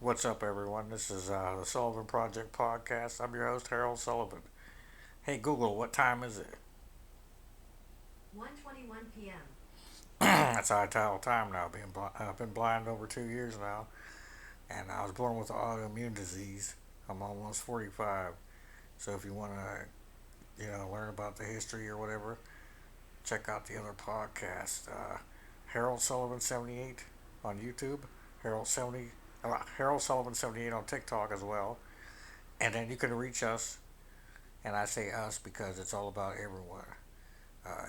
What's up, everyone? This is the Sullivan Project Podcast. I'm your host, Harold Sullivan. Hey, Google, what time is it? 1:21 p.m. That's high tile time now. I've been blind over 2 years now, and I was born with an autoimmune disease. I'm almost 45. So if you want to, learn about the history or whatever, check out the other podcast. Harold Sullivan 78 on YouTube. Harold 70. Harold Sullivan 78 on TikTok as well. And then you can reach us, and I say us because it's all about everyone.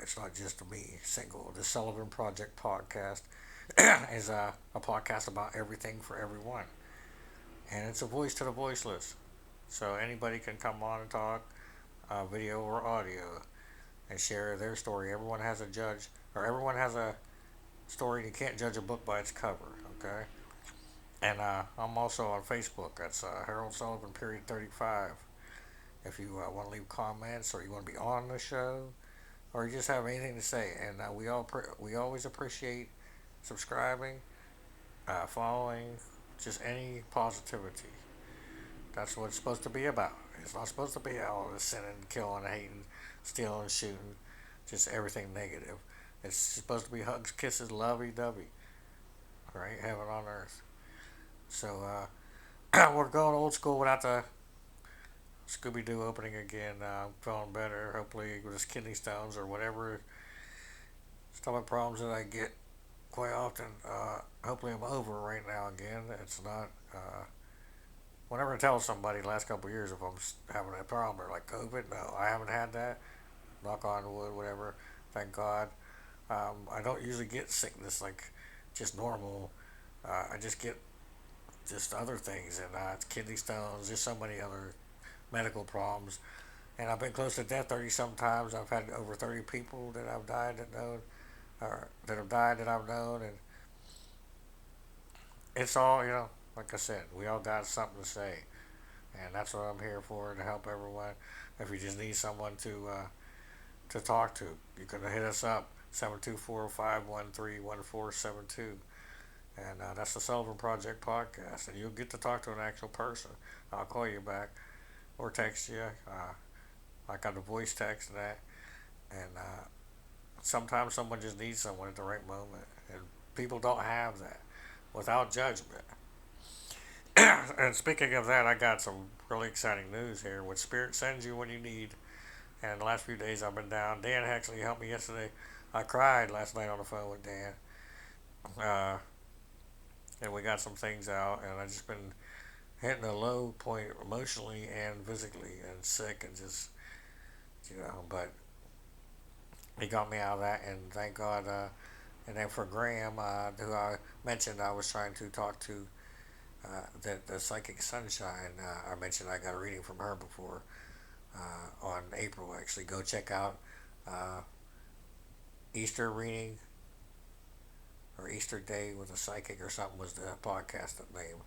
It's not just me single. The Sullivan Project podcast is a podcast about everything for everyone, and it's a voice to the voiceless. So anybody can come on and talk, video or audio, and share their story. Everyone has a judge, or everyone has a story. You can't judge a book by its cover. Okay. And I'm also on Facebook. That's Harold Sullivan period 35. If you want to leave comments or you want to be on the show, or you just have anything to say. And we always appreciate subscribing, following, just any positivity. That's what it's supposed to be about. It's not supposed to be all this sinning, killing, hating, stealing, shooting, just everything negative. It's supposed to be hugs, kisses, lovey dovey, right? Heaven on earth. So we're going old school without the Scooby Doo opening again. I'm feeling better. Hopefully, with his kidney stones or whatever stomach problems that I get quite often. Hopefully, I'm over right now again. It's not. Whenever I tell somebody the last couple of years if I'm having a problem or like COVID, no, I haven't had that. Knock on wood, whatever. Thank God. I don't usually get sickness like just normal. I just get just other things, and kidney stones, just so many other medical problems. And I've been close to death 30 sometimes. I've had over 30 people that I've died that known, or that have died that I've known, and it's all like I said, we all got something to say, and that's what I'm here for, to help everyone. If you just need someone to talk to, you can hit us up 724-513-1472, and that's the Sullivan Project podcast, and you'll get to talk to an actual person. I'll call you back or text you. I got the voice text and that, and sometimes someone just needs someone at the right moment, and people don't have that without judgment. And speaking of that, I got some really exciting news here. What Spirit sends you when you need. And the last few days I've been down. Dan actually helped me yesterday. I cried last night on the phone with Dan, uh, and we got some things out. And I just been hitting a low point emotionally and physically, and sick, and just But he got me out of that, and thank God. And then for Graham, who I mentioned, I was trying to talk to, the psychic sunshine. I mentioned I got a reading from her before, on April. Actually, go check out uh, Easter reading or Easter Day with a psychic or something was the podcast name,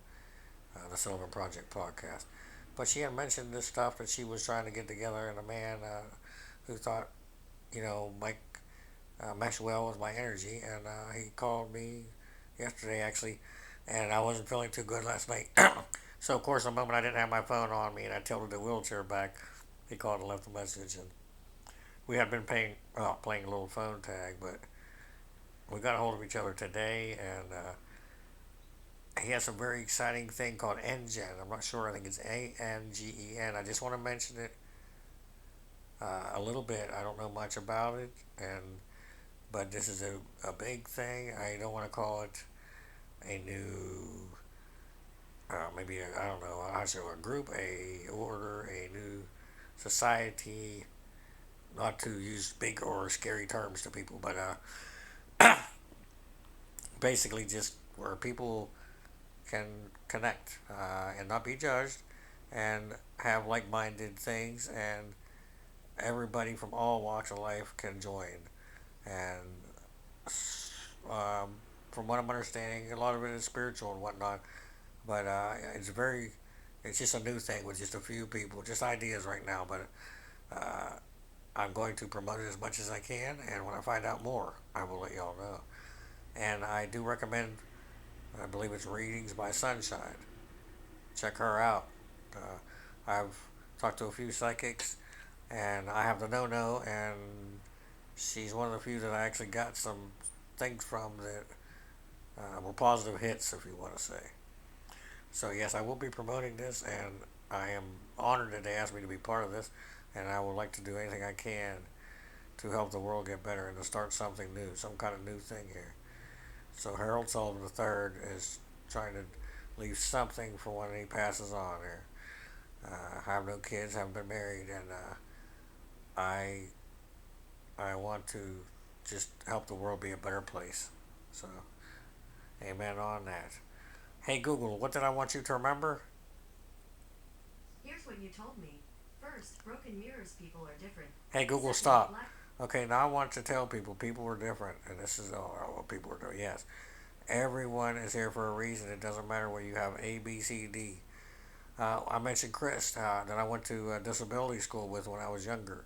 the Sullivan Project podcast. But she had mentioned this stuff that she was trying to get together, and a man who thought Mike meshed well with my energy, and he called me yesterday actually, and I wasn't feeling too good last night. So of course, the moment I didn't have my phone on me and I tilted the wheelchair back, he called and left a message, and we had been playing a little phone tag, but we got a hold of each other today, and he has a very exciting thing called Engen. I'm not sure. I think it's Angen. I just want to mention it a little bit. I don't know much about it, and but this is a big thing. I don't want to call it a new, maybe I don't know. I should a group, a order, a new society. Not to use big or scary terms to people, but basically just where people can connect and not be judged, and have like-minded things, and everybody from all walks of life can join. And um, from what I'm understanding, a lot of it is spiritual and whatnot. But it's just a new thing with just a few people, just ideas right now. But uh, I'm going to promote it as much as I can, and when I find out more, I will let y'all know. And I do recommend, I believe it's Readings by Sunshine. check her out. I've talked to a few psychics, and I have the no no, and she's one of the few that I actually got some things from that were positive hits, if you want to say. So yes, I will be promoting this, and I am honored that they asked me to be part of this, and I would like to do anything I can to help the world get better and to start something new, some kind of new thing here. So Harold Sullivan III is trying to leave something for when he passes on here. I have no kids, haven't been married, and I I want to just help the world be a better place. So, amen on that. Hey Google, what did I want you to remember? Here's what you told me. First, broken mirrors people are different. Hey Google, Second, stop. black. Okay, now I want to tell people are different, and this is all what people are doing. Yes, everyone is here for a reason. It doesn't matter whether you have A, B, C, D. I mentioned Chris that I went to disability school with when I was younger.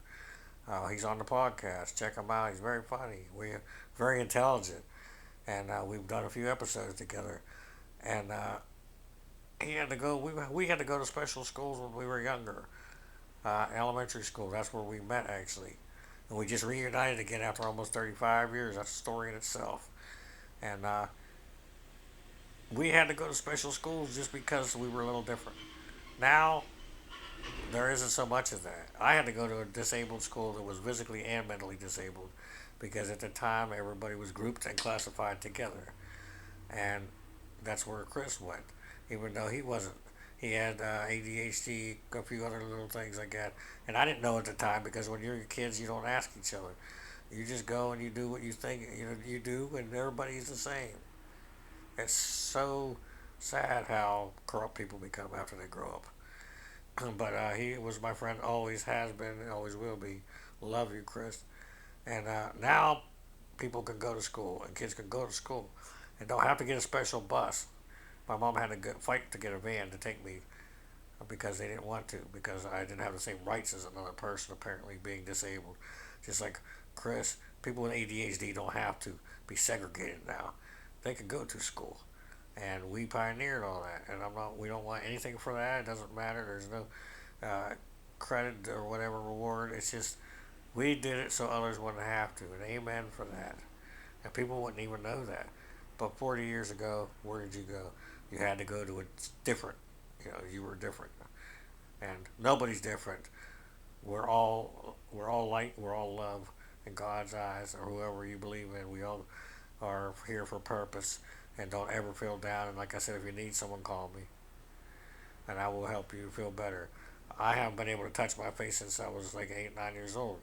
He's on the podcast. Check him out. He's very funny. We're very intelligent, and we've done a few episodes together. And he had to go. We had to go to special schools when we were younger. Elementary school. That's where we met actually, and we just reunited again after almost 35 years. That's a story in itself. And we had to go to special schools just because we were a little different. Now there isn't so much of that. I had to go to a disabled school that was physically and mentally disabled because at the time everybody was grouped and classified together. And that's where Chris went, even though he wasn't. He had ADHD, a few other little things like that. And I didn't know at the time because when you're kids, you don't ask each other. You just go and you do what you think you do, and everybody's the same. It's so sad how corrupt people become after they grow up. But he was my friend, always has been, and always will be. Love you, Chris. And now people can go to school, and kids can go to school, and don't have to get a special bus. My mom had to fight to get a van to take me because they didn't want to, because I didn't have the same rights as another person, apparently being disabled. Just like Chris, people with ADHD don't have to be segregated now. They can go to school. And we pioneered all that. And I'm not. We don't want anything for that. It doesn't matter. There's no credit or whatever reward. It's just we did it so others wouldn't have to. And amen for that. And people wouldn't even know that. But 40 years ago, where did you go? You had to go to a different. You were different, and nobody's different. We're all light. We're all love in God's eyes, or whoever you believe in. We all are here for purpose, and don't ever feel down. And like I said, if you need someone, call me, and I will help you feel better. I haven't been able to touch my face since I was like 8, 9 years old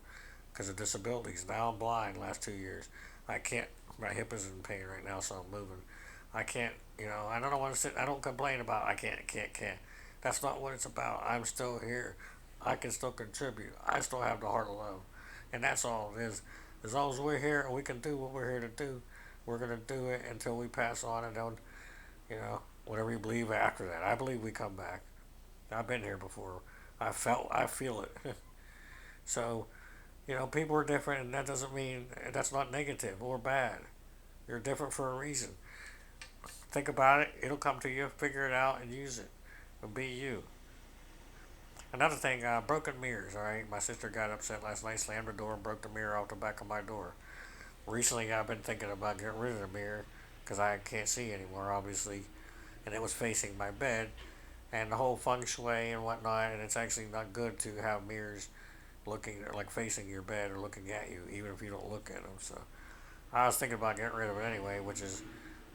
because of disabilities. Now I'm blind. Last 2 years, I can't. My hip is in pain right now, so I'm moving. I can't. I don't want to sit. I don't complain about. I can't. That's not what it's about. I'm still here. I can still contribute. I still have the heart of love, and that's all it is. As long as we're here and we can do what we're here to do, we're gonna do it until we pass on and don't. Whatever you believe after that. I believe we come back. I've been here before. I feel it. So, people are different, and that doesn't mean that's not negative or bad. You're different for a reason. Think about it. It'll come to you. Figure it out and use it. And be you. Another thing, broken mirrors. All right, my sister got upset last night, slammed the door, and broke the mirror off the back of my door. Recently, I've been thinking about getting rid of the mirror because I can't see anymore, obviously, and it was facing my bed, and the whole feng shui and whatnot. And it's actually not good to have mirrors looking like facing your bed or looking at you, even if you don't look at them. So I was thinking about getting rid of it anyway, which is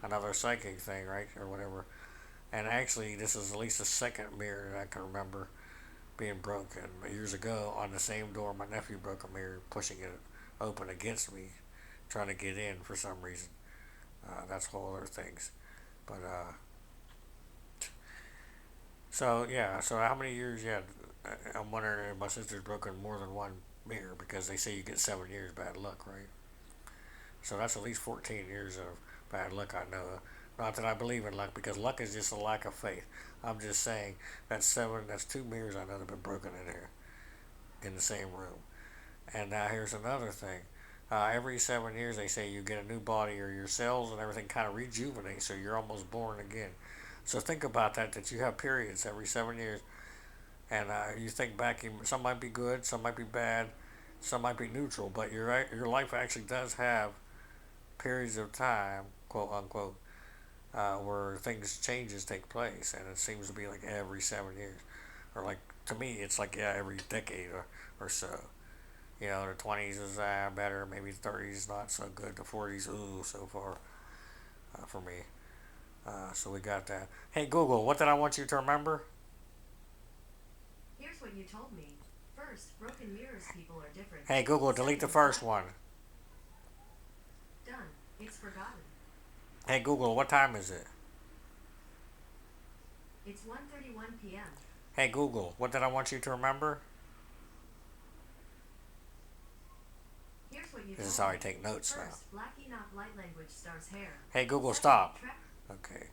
another psychic thing, right, or whatever. And actually, this is at least the second mirror that I can remember being broken. Years ago, on the same door, my nephew broke a mirror, pushing it open against me, trying to get in for some reason. That's whole other things. But so yeah. So how many years? Yeah, I'm wondering if my sister's broken more than one mirror because they say you get 7 years bad luck, right? So that's at least 14 years of bad luck I know of. Not that I believe in luck because luck is just a lack of faith. I'm just saying that's seven. That's two mirrors I know that have been broken in here in the same room. And now here's another thing. Every 7 years they say you get a new body or your cells and everything kind of rejuvenate, so you're almost born again. So think about that. That you have periods every 7 years, and you think back. Some might be good, some might be bad, some might be neutral. But your life actually does have periods of time, quote unquote, where things changes take place, and it seems to be like every 7 years, or like to me, it's like yeah, every decade or so. You know, the 20s is better, maybe the 30s not so good, the 40s ooh so far for me. So we got that. Hey Google, what did I want you to remember? Here's what you told me. First, broken mirrors people are different. Hey Google, delete the Second, first black. one. Done. It's forgotten. Hey Google, what time is it? It's 1:31 p.m. Hey Google, what did I want you to remember? Here's what you This is told how I me. take notes now. First, Black Enoch light language stars hair. Hey Google, Second, stop. Okay.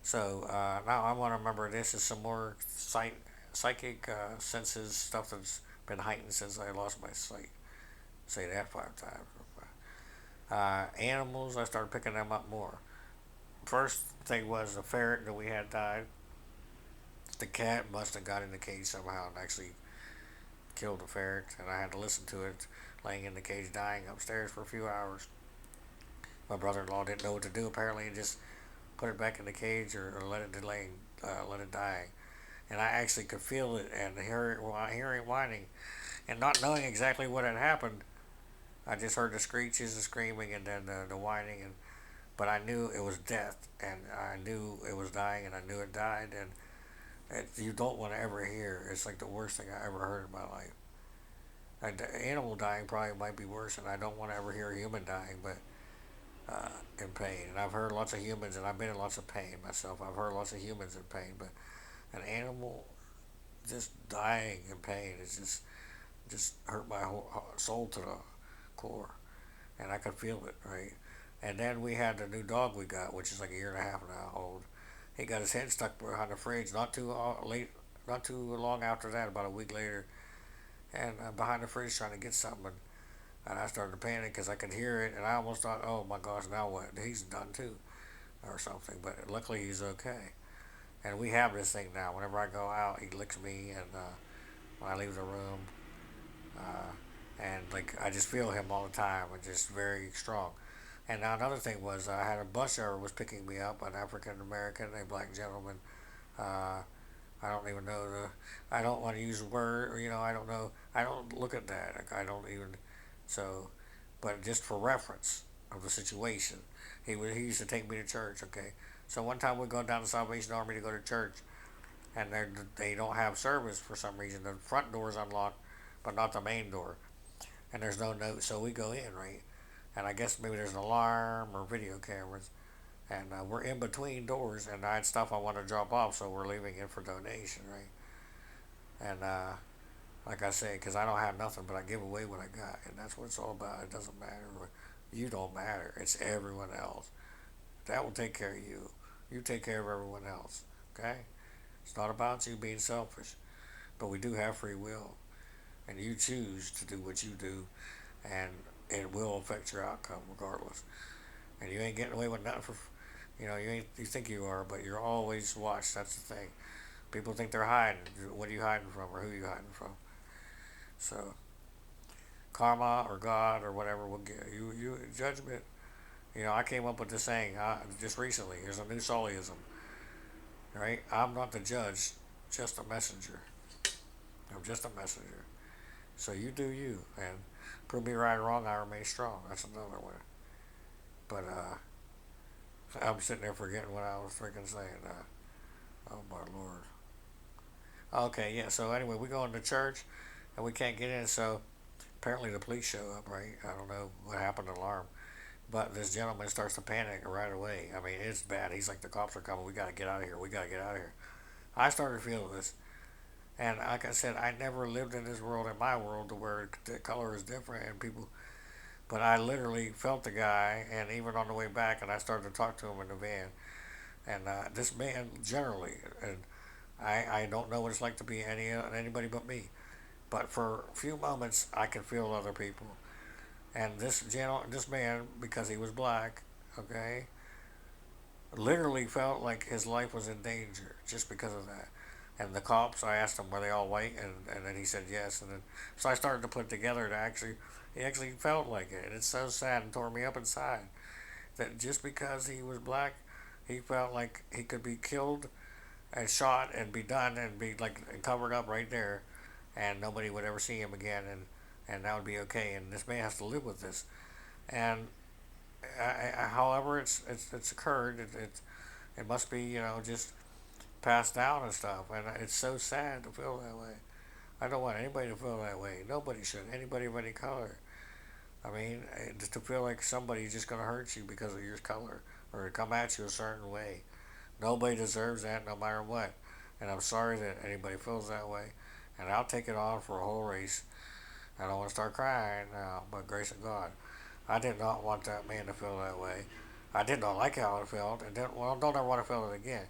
So now I want to remember this is some more psychic senses stuff that's been heightened since I lost my sight. Say that 5 times. Animals, I started picking them up more. First thing was the ferret that we had died. The cat must have got in the cage somehow and actually killed the ferret, and I had to listen to it laying in the cage dying upstairs for a few hours. My brother-in-law didn't know what to do apparently and just put it back in the cage or let it delay, let it die. And I actually could feel it and hear it whining, and not knowing exactly what had happened. I just heard the screeches, the screaming, and then the whining, and but I knew it was death, and I knew it was dying, and I knew it died, and you don't want to ever hear. It's like the worst thing I ever heard in my life. Like the animal dying probably might be worse, and I don't want to ever hear a human dying, but in pain. And I've heard lots of humans, and I've been in lots of pain myself. I've heard lots of humans in pain, but an animal just dying in pain is just hurt my whole soul to the core, and I could feel it, right? And then we had the new dog we got, which is like a year and a half now old. He got his head stuck behind the fridge not too late, not too long after that, about a week later, and behind the fridge trying to get something. And I started to panic because I could hear it, and I almost thought, "Oh my gosh, now what? He's done too, or something." But luckily, he's okay. And we have this thing now. Whenever I go out, he licks me, and when I leave the room, uh, and like I just feel him all the time, and just very strong. And now another thing was I had a bus driver was picking me up, an African American, a black gentleman. Uh, I don't even know the. I don't want to use the word. You know, I don't know. I don't look at that. Like, I don't even. So, but just for reference of the situation, he used to take me to church. Okay, so one time we go down to Salvation Army to go to church, and they don't have service for some reason. The front door is unlocked, but not the main door, and there's no note. So we go in, right, and I guess maybe there's an alarm or video cameras, and we're in between doors, and I had stuff I want to drop off, so we're leaving it for donation, right? And like I say, because I don't have nothing, but I give away what I got, and that's what it's all about. It doesn't matter. You don't matter. It's everyone else. That will take care of you. You take care of everyone else. Okay? It's not about you being selfish, but we do have free will, and you choose to do what you do, and it will affect your outcome regardless. And you ain't getting away with nothing for, you ain't. You think you are, but you're always watched. That's the thing. People think they're hiding. What are you hiding from, or who are you hiding from? So karma or God or whatever will get you. You judgment. I came up with this saying just recently. There's a new Sullyism, right? I'm not the judge, just a messenger. I'm just a messenger. So you do you, and prove me right or wrong. I remain strong. That's another one. But I'm sitting there forgetting what I was freaking saying. Oh my lord. Okay, yeah. So anyway, we go into church, and we can't get in. So apparently the police show up. Right? I don't know what happened to the alarm. But this gentleman starts to panic right away. I mean, it's bad. He's like, the cops are coming. We got to get out of here. We got to get out of here. I started feeling this. And like I said, I never lived in this world, in my world, to where the color is different and people. But I literally felt the guy, and even on the way back, and I started to talk to him in the van. And this man, generally, and I don't know what it's like to be anybody but me. But for a few moments, I could feel other people. And this man, because he was black, okay, literally felt like his life was in danger just because of that. And the cops, I asked him, were they all white? And then he said yes. And then, so I started to put together to actually, he actually felt like it. And it's so sad and tore me up inside that just because he was black, he felt like he could be killed and shot and be done and be like covered up right there, and nobody would ever see him again, and that would be okay. And this man has to live with this. And however it's occurred, it must be just passed down and stuff. And it's so sad to feel that way. I don't want anybody to feel that way. Nobody should. Anybody of any color. I mean, just to feel like somebody's just gonna hurt you because of your color or come at you a certain way. Nobody deserves that, no matter what. And I'm sorry that anybody feels that way. And I'll take it on for a whole race. I don't want to start crying now, by grace of God. I did not want that man to feel that way. I did not like how it felt, and don't ever want to feel it again.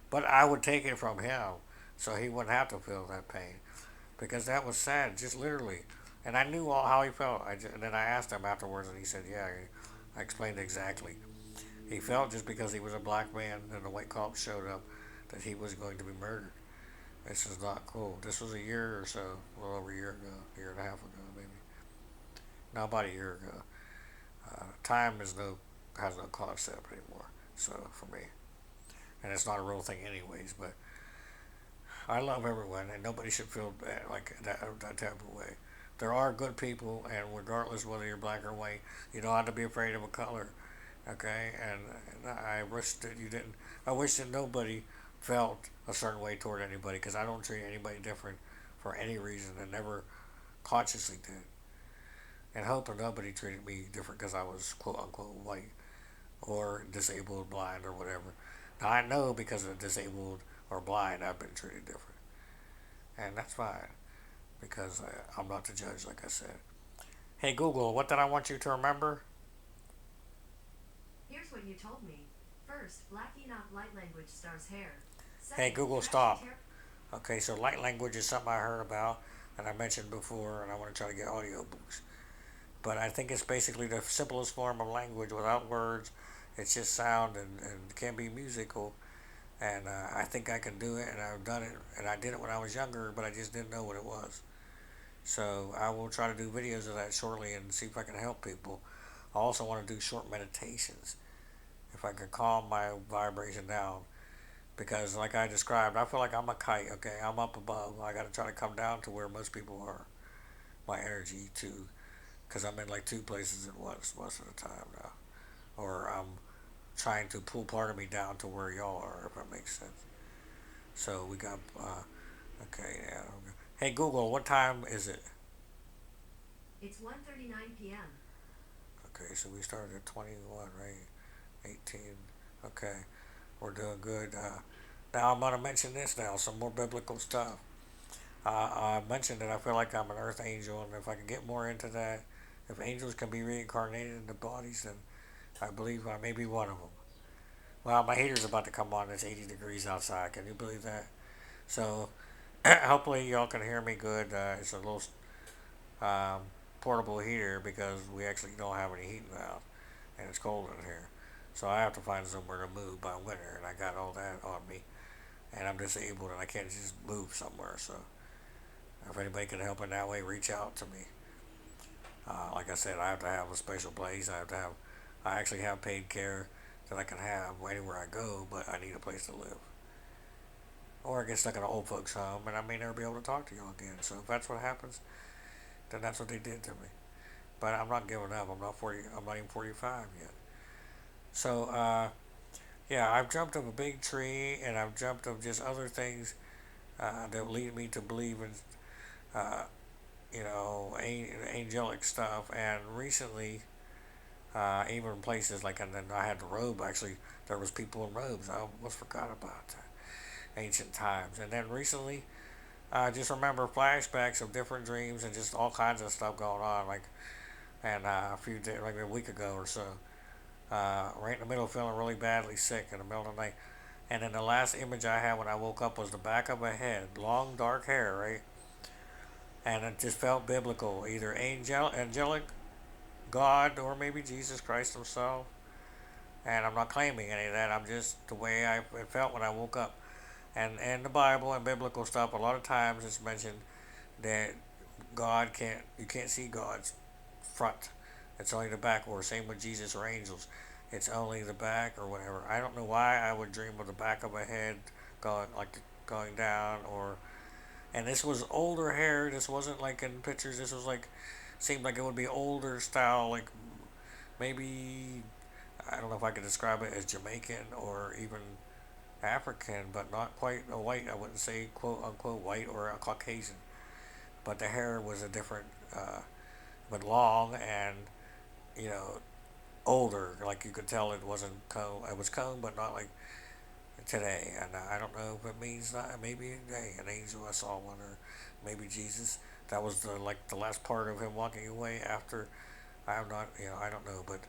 But I would take it from him, so he wouldn't have to feel that pain, because that was sad, just literally. And I knew all how he felt. And then I asked him afterwards, and he said, "Yeah." I explained exactly. He felt just because he was a black man and the white cops showed up that he was going to be murdered. This is not cool. This was a year or so, a little over a year ago, a year and a half ago, maybe. No, about a year ago. Time is no has no concept anymore. So for me, and it's not a real thing anyways. But I love everyone, and nobody should feel bad, like that type of way. There are good people, and regardless whether you're black or white, you don't have to be afraid of a color. Okay, and I wish that you didn't. I wish that nobody felt a certain way toward anybody because I don't treat anybody different for any reason and never consciously did. And hope that nobody treated me different because I was quote unquote white or disabled, blind, or whatever. Now I know because of disabled or blind, I've been treated different, and that's fine because I'm not the judge, like I said. Hey Google, what did I want you to remember? Here's what you told me. First, blacking out light language stars hair. Hey Second, Google, you actually stop. care. Okay, so light language is something I heard about and I mentioned before, and I want to try to get audiobooks. But I think it's basically the simplest form of language without words. It's just sound and can be musical. And I think I can do it, and I've done it, and I did it when I was younger, but I just didn't know what it was. So I will try to do videos of that shortly and see if I can help people. I also want to do short meditations if I can calm my vibration down because, like I described, I feel like I'm a kite. Okay, I'm up above. I got to try to come down to where most people are. My energy too, because I'm in like two places at once most of the time now, or I'm trying to pull part of me down to where y'all are, if that makes sense. So we got okay, yeah. Hey Google, what time is it? It's 1:39 p.m. Okay, so we started at 21, right? 18. Okay, we're doing good. Now I'm gonna mention this now, some more biblical stuff. I mentioned that I feel like I'm an earth angel, and if I can get more into that, if angels can be reincarnated into bodies, then I believe I may be one of them. Well, my heater's about to come on. It's 80 degrees outside. Can you believe that? So hopefully y'all can hear me good. It's a little um, portable heater because we actually don't have any heat now, and it's cold in here. So I have to find somewhere to move by winter, and I got all that on me, and I'm disabled, and I can't just move somewhere. So if anybody can help in that way, reach out to me. Like I said, I have to have a special place. I actually have paid care that I can have anywhere I go, but I need a place to live. Or I get stuck in an old folks' home, and I may never be able to talk to you again. So if that's what happens, then that's what they did to me. But I'm not giving up. I'm not 40. I'm not even 45 yet. So yeah, I've jumped up a big tree, and I've jumped up just other things that lead me to believe in, uh, angelic stuff. And recently, even places like, and then I had the robe. Actually, there was people in robes. I almost forgot about that. Ancient times. And then recently, I just remember flashbacks of different dreams and just all kinds of stuff going on. Like, and a few days, like a week ago or so, right in the middle of feeling really badly sick in the middle of the night. And then the last image I had when I woke up was the back of a head, long dark hair, right? And it just felt biblical, either angelic God or maybe Jesus Christ himself. and I'm not claiming any of that. I'm just the way I it felt when I woke up. And in the Bible and biblical stuff, a lot of times it's mentioned that you can't see God's front. It's only the back, or same with Jesus or angels. It's only the back or whatever. I don't know why I would dream of the back of a head going down, or and this was older hair. This wasn't like in pictures. This was like seemed like it would be older style, like maybe I don't know if I could describe it as Jamaican or even African, but not quite a white. I wouldn't say quote unquote white or a Caucasian, but the hair was a different, but long and you know older. Like you could tell it wasn't comb. It was comb, but not like today. And I don't know if it means that maybe hey, an angel I saw one, or maybe Jesus. That was the last part of him walking away after. I'm not I don't know, but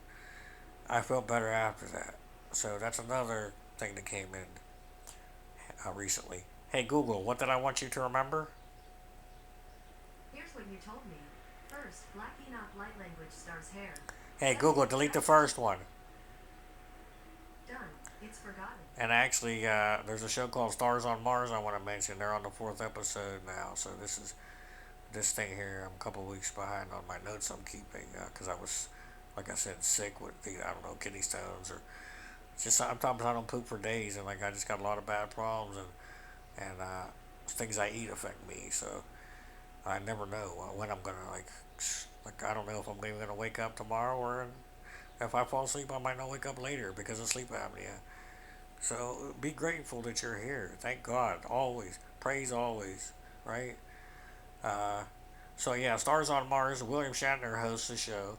I felt better after that. So that's another thing that came in recently. Hey Google, what did I want you to remember? Here's what you told me. First, Black Enoch light language stars hair. Hey Second, Google, delete the trashy. first one. Done. It's forgotten. And actually, there's a show called Stars on Mars I want to mention. They're on the fourth episode now, so this thing here. I'm a couple weeks behind on my notes I'm keeping because I was, like I said, sick with the I don't know kidney stones or just sometimes I don't poop for days and like I just got a lot of bad problems and things I eat affect me. So I never know when I'm gonna like I don't know if I'm even gonna wake up tomorrow or if I fall asleep I might not wake up later because of sleep apnea. So be grateful that you're here. Thank God always. Praise always. Right. Uh, so yeah, Stars on Mars. William Shatner hosts the show.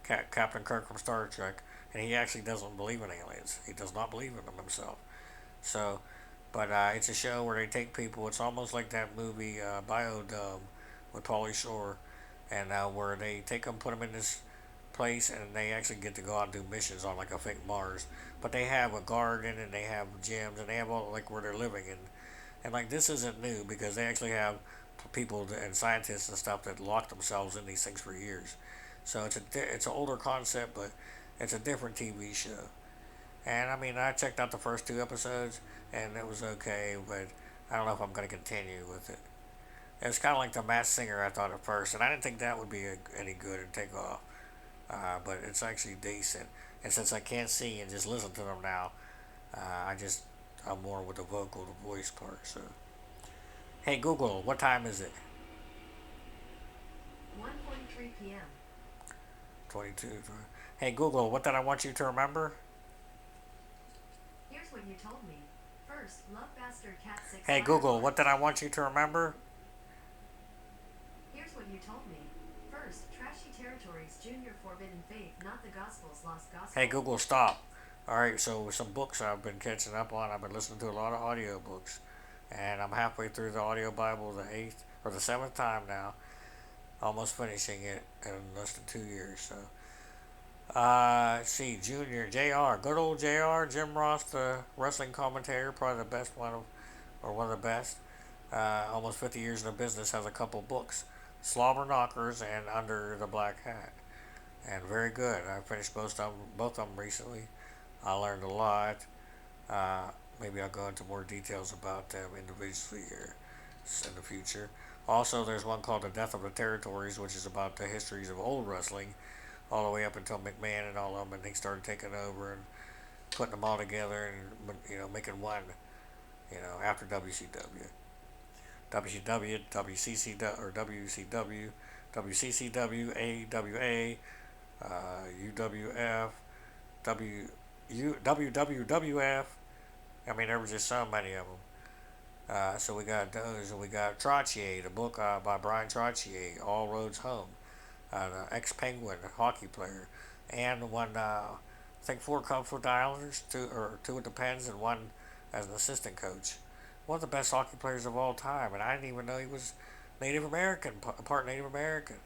Captain Kirk from Star Trek, and he actually doesn't believe in aliens. He does not believe in them himself. So, but it's a show where they take people. It's almost like that movie Biodome with Pauly Shore, and where they take them, put them in this place, and they actually get to go out and do missions on like a fake Mars. But they have a garden and they have gyms and they have all like where they're living and like this isn't new because they actually have people and scientists and stuff that lock themselves in these things for years. So it's an older concept, but it's a different TV show. And I mean, I checked out the first two episodes, and it was okay, but I don't know if I'm going to continue with it. It's kind of like the Masked Singer I thought at first, and I didn't think that would be any good and take off. But it's actually decent. And since I can't see and just listen to them now, I'm more with the vocal, the voice part. So, hey Google, what time is it? 1:43 p.m. 22. Hey Google, what did I want you to remember? Here's what you told me. First, Love Bastard Cat 6 Hey Google, Firefly. what did I want you to remember? Here's what you told me. First, Trashy Territories Junior Forbidden Faith, not the Gospel's Lost Hey Gospel. Google, stop. All right, so some books I've been catching up on. I've been listening to a lot of audio books, and I'm halfway through the audio Bible, the eighth or the seventh time now. Almost finishing it in less than 2 years. So, let's see, Junior Jr. Good old Jr. Jim Ross, the wrestling commentator, probably the best one of, or one of the best. Almost 50 years in the business, has a couple books, Slobber Knockers and Under the Black Hat, and very good. I finished both of them recently. I learned a lot. Uh, Maybe I'll go into more details about them individually here in the future. Also, there's one called The Death of the Territories, which is about the histories of old wrestling, all the way up until McMahon and all of them, and they started taking over and putting them all together and making one, after WCW, WCW, WCCW or WCW, WCCW, AWA, UWF, W WWWF. I mean, there was just so many of them. So we got those, and we got Trottier, the book by Brian Trottier, All Roads Home, the ex-Penguin hockey player, and one, I think four Comfort Islanders, two with the Pens, and one as an assistant coach. One of the best hockey players of all time, and I didn't even know he was Native American, part Native American.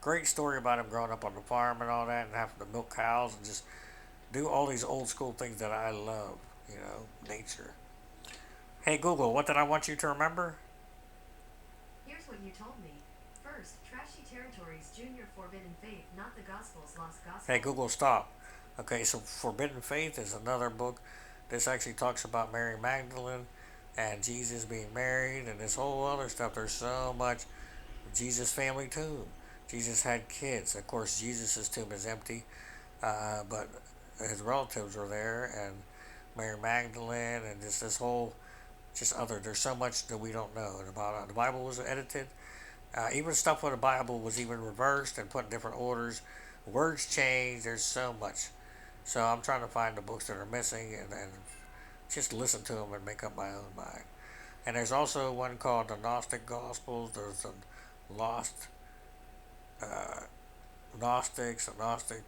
Great story about him growing up on the farm and all that, and having to milk cows and just do all these old school things that I love, nature. Hey Google, what did I want you to remember? Here's what you told me. First, Trashy Territories Junior Forbidden Faith, not the Gospel's Lost Hey Gospel. Google, stop. Okay, so Forbidden Faith is another book. This actually talks about Mary Magdalene and Jesus being married and this whole other stuff. There's so much. Jesus' family tomb. Jesus had kids. Of course, Jesus' tomb is empty, but his relatives were there, and Mary Magdalene, and just this whole, just other. There's so much that we don't know about. The Bible was edited. Even stuff with the Bible was even reversed and put in different orders. Words changed. There's so much. So I'm trying to find the books that are missing and just listen to them and make up my own mind. And there's also one called the Gnostic Gospels. There's the Lost uh, Gnostics, Gnostic.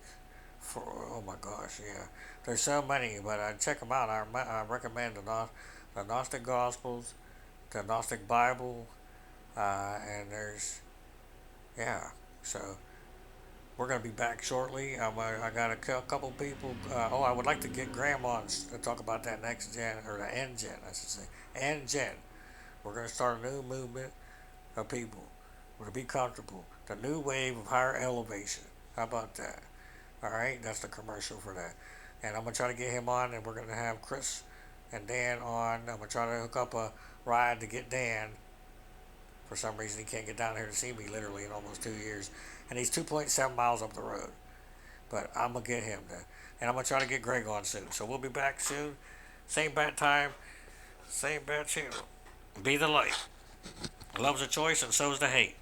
For oh my gosh, yeah. There's so many, but check them out. I recommend the Gnostic Gospels, the Gnostic Bible, and there's yeah. So we're gonna be back shortly. I got a couple people. I would like to get Grandma to talk about that next gen or the Engen, I should say, Engen. We're gonna start a new movement of people. We're to be comfortable. The new wave of higher elevation. How about that? All right, that's the commercial for that. And I'm gonna try to get him on, and we're gonna have Chris and Dan on. I'm gonna try to hook up a ride to get Dan. For some reason, he can't get down here to see me literally in almost 2 years, and he's 2.7 miles up the road. But I'm gonna get him to, and I'm gonna try to get Greg on soon. So we'll be back soon. Same bad time, same bad channel. Be the light. Love's a choice, and so's the hate.